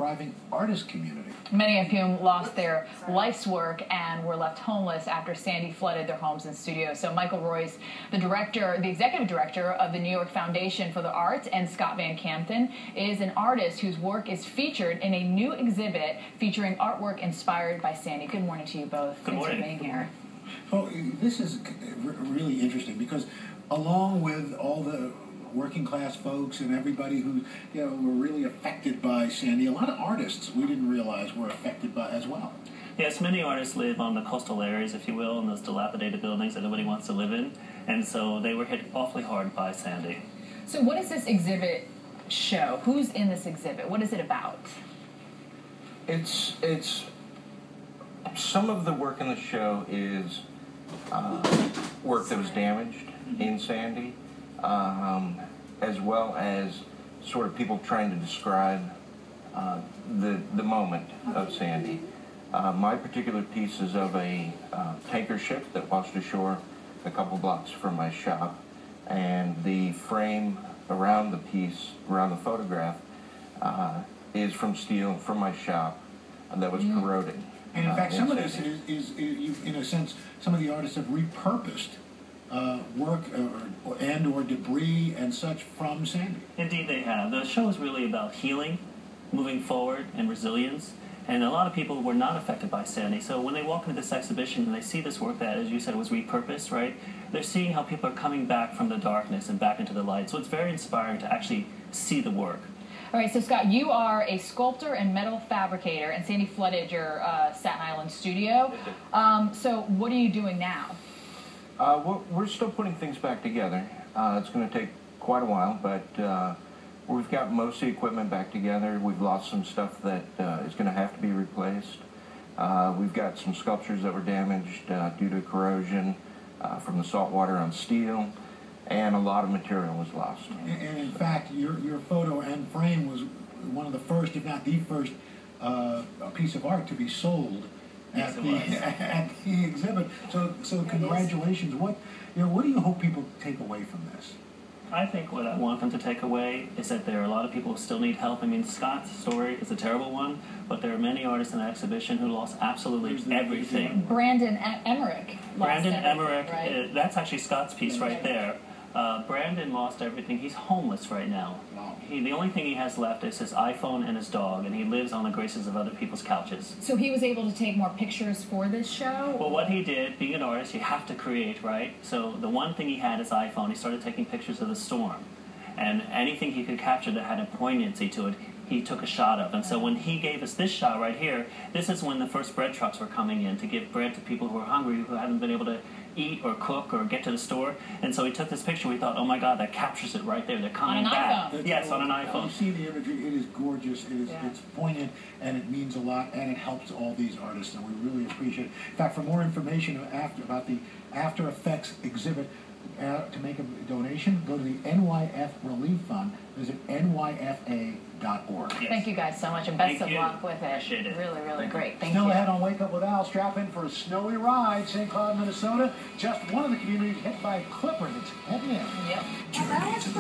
thriving artist community. Many of whom lost their life's work and were left homeless after Sandy flooded their homes and studios. So Michael Royce, the executive director of the New York Foundation for the Arts, and Scott Van Campen is an artist whose work is featured in a new exhibit featuring artwork inspired by Sandy. Good morning to you both. Good morning. Thanks for being here. Well, this is really interesting because along with all the working class folks and everybody who were really affected by Sandy, a lot of artists we didn't realize were affected by as well. Yes, many artists live on the coastal areas, if you will, in those dilapidated buildings that nobody wants to live in, and so they were hit awfully hard by Sandy. So what does this exhibit show? Who's in this exhibit? What is it about? It's some of the work in the show is work that was damaged in Sandy, as well as sort of people trying to describe the moment of Sandy. My particular piece is of a tanker ship that washed ashore a couple blocks from my shop, and the frame around the piece, around the photograph, is from steel from my shop that was corroded. And in fact, some of this is in a sense, some of the artists have repurposed work or debris and such from Sandy. Indeed they have. The show is really about healing, moving forward, and resilience. And a lot of people were not affected by Sandy. So when they walk into this exhibition and they see this work that, as you said, was repurposed, right? They're seeing how people are coming back from the darkness and back into the light. So it's very inspiring to actually see the work. All right, so Scott, you are a sculptor and metal fabricator, and Sandy flooded your Staten Island studio. So what are you doing now? We're still putting things back together. It's going to take quite a while, but we've got most of the equipment back together. We've lost some stuff that is going to have to be replaced. We've got some sculptures that were damaged due to corrosion from the salt water on steel, and a lot of material was lost. And in fact, your photo and frame was one of the first, if not the first, piece of art to be sold at the exhibit. So congratulations. What do you hope people take away from this? I think what I want them to take away is that there are a lot of people who still need help. I mean, Scott's story is a terrible one, but there are many artists in the exhibition who lost absolutely everything. Brandon Emmerich. Brandon Emmerich, right? That's actually Scott's piece right there. Brandon lost everything. He's homeless right now. Wow. The only thing he has left is his iPhone and his dog, and he lives on the graces of other people's couches. So he was able to take more pictures for this show? Well, what he did, being an artist, you have to create, right? So the one thing he had is iPhone. He started taking pictures of the storm. And anything he could capture that had a poignancy to it, he took a shot of. And so when he gave us this shot right here, this is when the first bread trucks were coming in to give bread to people who are hungry, who haven't been able to eat or cook or get to the store. And so he took this picture. We thought, oh my God, that captures it right there. They're coming back. iPhone. Yes, on an iPhone. You see the imagery. It is gorgeous. It's poignant, and it means a lot, and it helps all these artists, and we really appreciate it. In fact, for more information about the After Effects exhibit, to make a donation, go to the NYF Relief Fund. Visit nyfa.org. Yes. Thank you guys so much, and best of you. luck with it. Appreciate it. Really, really great. Thank Still you. ahead on Wake Up with Al. Strap in for a snowy ride. St. Cloud, Minnesota. Just one of the communities hit by a clipper that's heading in. Yep.